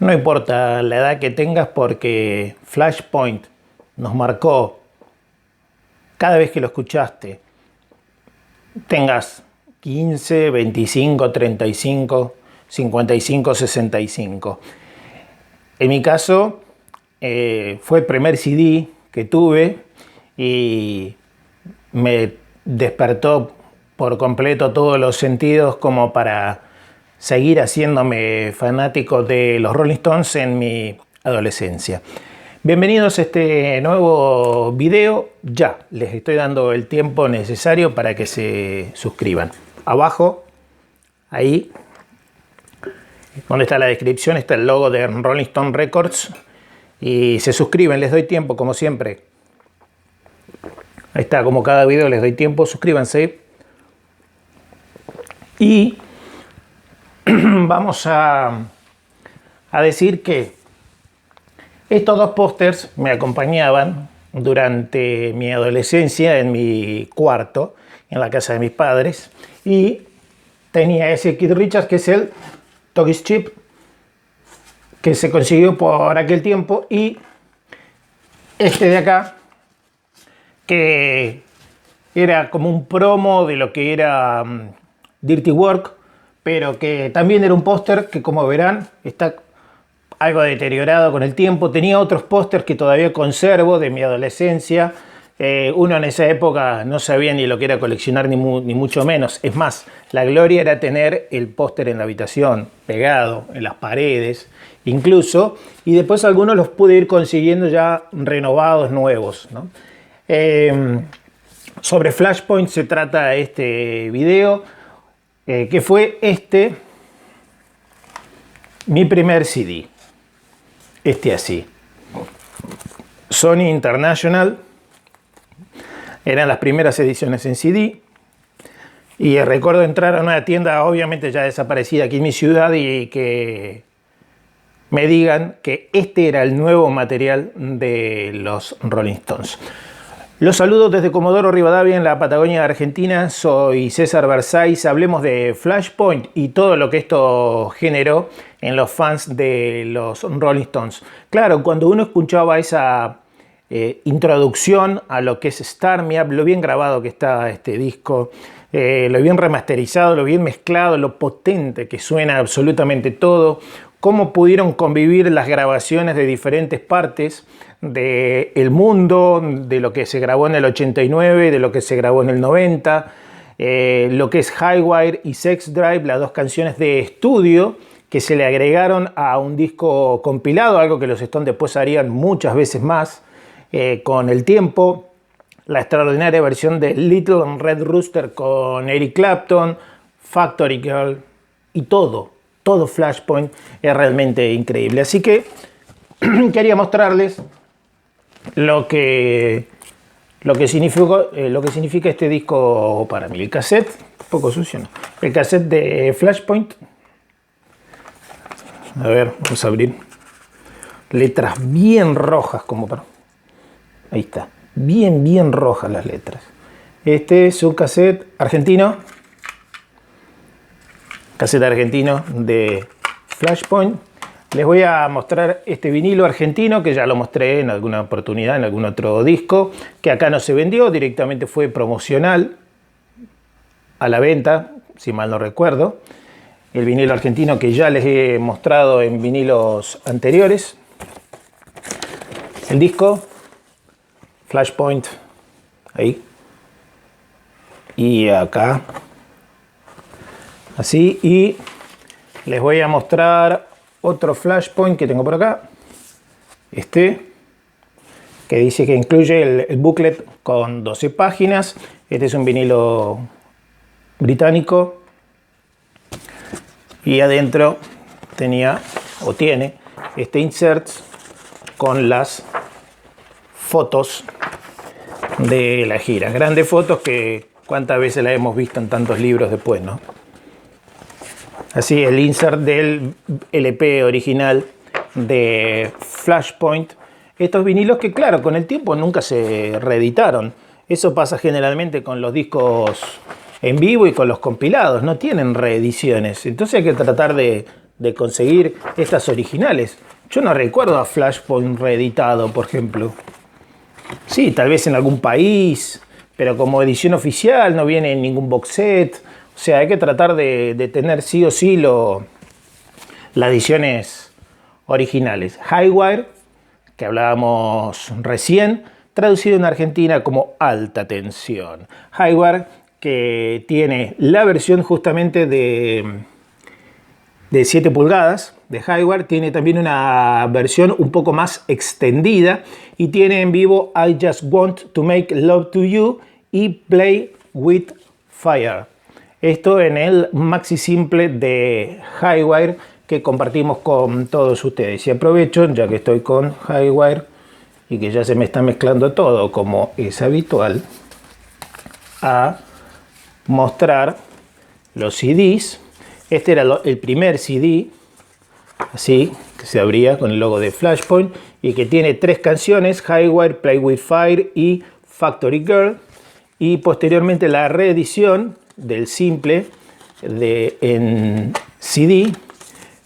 No importa la edad que tengas porque Flashpoint nos marcó cada vez que lo escuchaste. Tengas 15, 25, 35, 55, 65. En mi caso fue el primer CD que tuve y me despertó por completo todos los sentidos como para seguir haciéndome fanático de los Rolling Stones en mi adolescencia. Bienvenidos a este nuevo video. Ya les estoy dando el tiempo necesario para que se suscriban. Abajo, ahí, donde está la descripción, está el logo de Rolling Stone Records. Y se suscriben, les doy tiempo como siempre. Ahí está, como cada video les doy tiempo, suscríbanse. Y vamos a decir que estos dos pósters me acompañaban durante mi adolescencia en mi cuarto, en la casa de mis padres. Y tenía ese Keith Richards, que es el Togi's Chip, que se consiguió por aquel tiempo, y este de acá, que era como un promo de lo que era Dirty Work, pero que también era un póster que, como verán, está algo deteriorado con el tiempo. Tenía otros pósters que todavía conservo de mi adolescencia. Uno en esa época no sabía ni lo que era coleccionar, ni mucho menos. Es más, la gloria era tener el póster en la habitación, pegado en las paredes, incluso. Y después algunos los pude ir consiguiendo ya renovados, nuevos, ¿no? Sobre Flashpoint se trata este video, que fue mi primer CD. Así. Sony International. Eran las primeras ediciones en CD. Y recuerdo entrar a una tienda, obviamente ya desaparecida aquí en mi ciudad, y que me digan que este era el nuevo material de los Rolling Stones. Los saludo desde Comodoro Rivadavia, en la Patagonia Argentina. Soy César Versáis. Hablemos de Flashpoint y todo lo que esto generó en los fans de los Rolling Stones. Claro, cuando uno escuchaba esa introducción a lo que es Start Me Up, lo bien grabado que está este disco, lo bien remasterizado, lo bien mezclado, lo potente que suena absolutamente todo, cómo pudieron convivir las grabaciones de diferentes partes del mundo, de lo que se grabó en el 89, de lo que se grabó en el 90, lo que es Highwire y Sex Drive, las dos canciones de estudio que se le agregaron a un disco compilado, algo que los Stones después harían muchas veces más con el tiempo. La extraordinaria versión de Little Red Rooster con Eric Clapton, Factory Girl y todo Flashpoint es realmente increíble. Así que quería mostrarles lo que significa este disco para mí. El cassette, un poco sucio, ¿no? El cassette de Flashpoint. A ver, vamos a abrir. Letras bien rojas, como para... Ahí está. Bien rojas las letras. Este es un cassette argentino. Cassette argentino de Flashpoint. Les voy a mostrar este vinilo argentino, que ya lo mostré en alguna oportunidad, en algún otro disco, que acá no se vendió, directamente fue promocional a la venta, si mal no recuerdo. El vinilo argentino que ya les he mostrado en vinilos anteriores. El disco Flashpoint, ahí. Y acá. Así, y les voy a mostrar otro Flashpoint que tengo por acá. Que dice que incluye el booklet con 12 páginas. Este es un vinilo británico. Y adentro tiene inserts con las fotos de la gira. Grandes fotos que cuántas veces las hemos visto en tantos libros después, ¿no? Así, el insert del LP original de Flashpoint. Estos vinilos que, claro, con el tiempo nunca se reeditaron. Eso pasa generalmente con los discos en vivo y con los compilados. No tienen reediciones. Entonces hay que tratar de de conseguir estas originales. Yo no recuerdo a Flashpoint reeditado, por ejemplo. Sí, tal vez en algún país, pero como edición oficial no viene en ningún box set. O sea, hay que tratar de tener sí o sí las ediciones originales. Highwire, que hablábamos recién, traducido en Argentina como alta tensión. Highwire, que tiene la versión justamente de 7 pulgadas de Highwire, tiene también una versión un poco más extendida y tiene en vivo I Just Want to Make Love to You y Play with Fire. Esto en el maxi simple de Highwire que compartimos con todos ustedes. Y aprovecho, ya que estoy con Highwire y que ya se me está mezclando todo como es habitual, a mostrar los CDs. Este era el primer CD, así, que se abría con el logo de Flashpoint y que tiene 3 canciones, Highwire, Play with Fire y Factory Girl. Y posteriormente la reedición del simple en CD,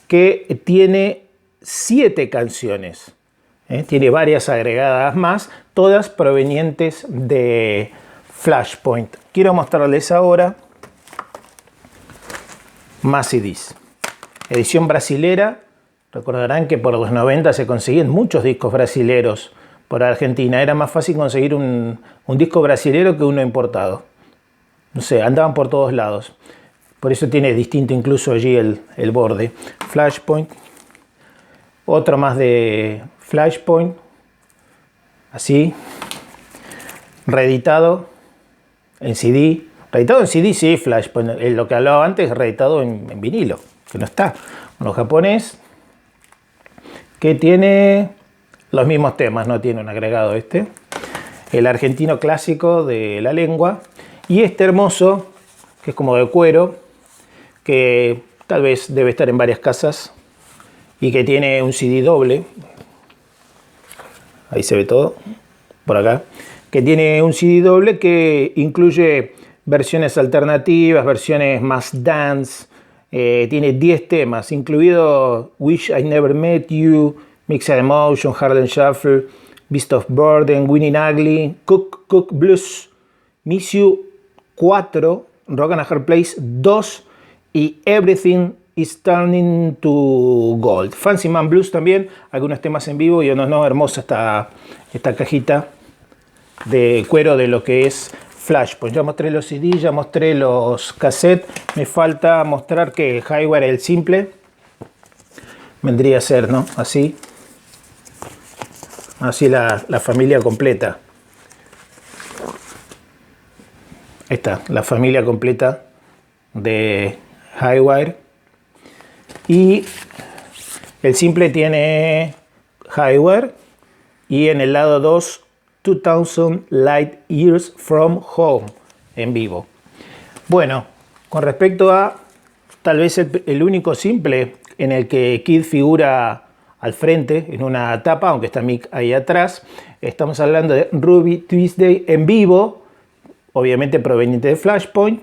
que tiene 7 canciones. Tiene varias agregadas más, todas provenientes de Flashpoint. Quiero mostrarles ahora más CDs. Edición brasilera. Recordarán que por los 90 se conseguían muchos discos brasileros por Argentina. Era más fácil conseguir un disco brasilero que uno importado. No sé, andaban por todos lados. Por eso tiene distinto incluso allí el borde. Flashpoint. Otro más de Flashpoint. Así. Reeditado en CD. Reeditado en CD, sí, Flashpoint. Lo que hablaba antes, reeditado en vinilo, que no está. Uno japonés, que tiene los mismos temas, no tiene un agregado este. El argentino clásico de la lengua. Y este hermoso, que es como de cuero, que tal vez debe estar en varias casas. Y que tiene un CD doble. Ahí se ve todo, por acá. Que tiene un CD doble que incluye versiones alternativas, versiones más dance. Tiene 10 temas, incluido Wish I Never Met You, Mixed Emotion, Harlem Shuffle, Beast of Burden, Winning Ugly, Cook Blues, Miss You 4, Rock and a Hard Place 2 y Everything is Turning to Gold. Fancy Man Blues también, algunos temas en vivo y unos no. Hermosa esta cajita de cuero de lo que es Flashpoint. Ya mostré los CD, ya mostré los cassettes. Me falta mostrar que Highwire, el simple, vendría a ser, ¿no? Así la familia completa. Esta, la familia completa de Highwire. Y el simple tiene Highwire y en el lado 2 2000 Light Years from Home en vivo. Bueno, con respecto a tal vez el único simple en el que Kid figura al frente en una tapa, aunque está Mick ahí atrás, estamos hablando de Ruby Tuesday en vivo, obviamente proveniente de Flashpoint,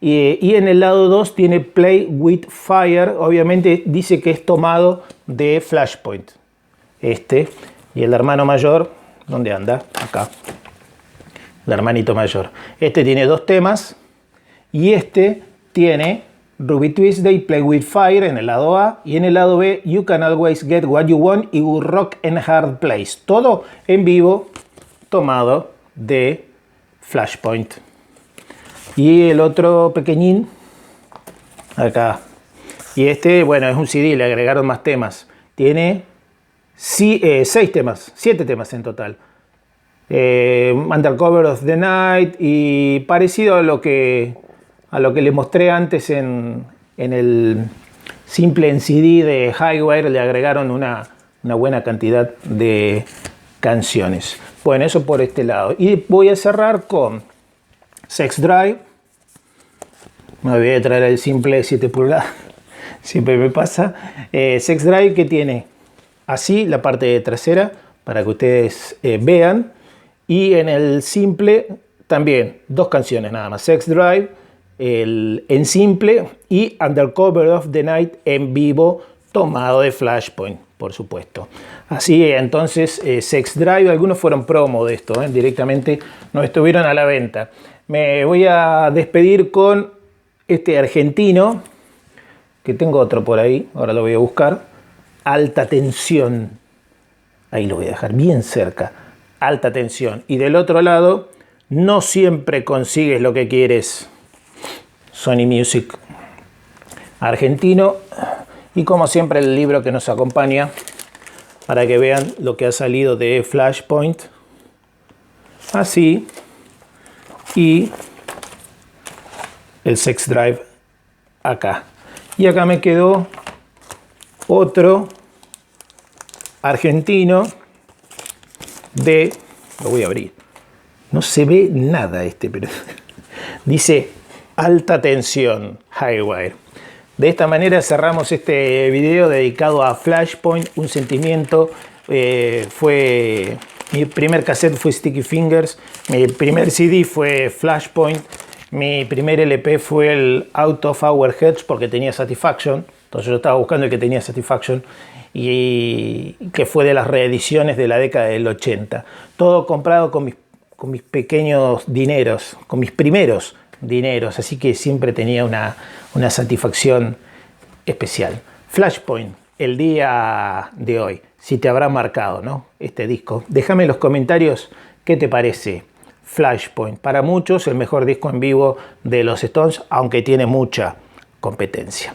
y en el lado 2 tiene Play with Fire, obviamente dice que es tomado de Flashpoint. Y el hermano mayor, ¿dónde anda? Acá. El hermanito mayor. Este tiene 2 temas y este tiene Ruby Tuesday, Play with Fire en el lado A y en el lado B You Can Always Get What You Want y Rock and Hard Place. Todo en vivo tomado de Flashpoint. Y el otro pequeñín acá. Y este, bueno, es un CD, le agregaron más temas. Tiene 6 temas, 7 temas en total. Undercover of the Night y parecido a lo que les mostré antes en el simple en CD de Highwire, le agregaron una buena cantidad de canciones. Bueno, eso por este lado. Y voy a cerrar con Sex Drive. Me voy a traer el simple 7 pulgadas. Siempre me pasa. Sex Drive, que tiene así la parte trasera para que ustedes vean. Y en el simple también 2 canciones nada más. Sex Drive en simple y Undercover of the Night en vivo tomado de Flashpoint, por supuesto. Así entonces, Sex Drive, algunos fueron promo de esto, directamente no estuvieron a la venta. Me voy a despedir con este argentino, que tengo otro por ahí, ahora lo voy a buscar. Alta tensión, ahí lo voy a dejar bien cerca. Alta tensión. Y del otro lado, no siempre consigues lo que quieres. Sony Music argentino. Y como siempre el libro que nos acompaña para que vean lo que ha salido de Flashpoint. Así. Y el Sex Drive acá. Y acá me quedó otro argentino de... Lo voy a abrir. No se ve nada pero dice alta tensión, Highwire. De esta manera cerramos este video dedicado a Flashpoint, un sentimiento. Mi primer cassette fue Sticky Fingers, mi primer CD fue Flashpoint, mi primer LP fue el Out of Our Heads porque tenía Satisfaction. Entonces yo estaba buscando el que tenía Satisfaction y que fue de las reediciones de la década del 80. Todo comprado con mis pequeños dineros, con mis primeros dineros, así que siempre tenía una satisfacción especial. Flashpoint, el día de hoy, si te habrá marcado, ¿no?, este disco. Déjame en los comentarios qué te parece Flashpoint. Para muchos el mejor disco en vivo de los Stones, aunque tiene mucha competencia.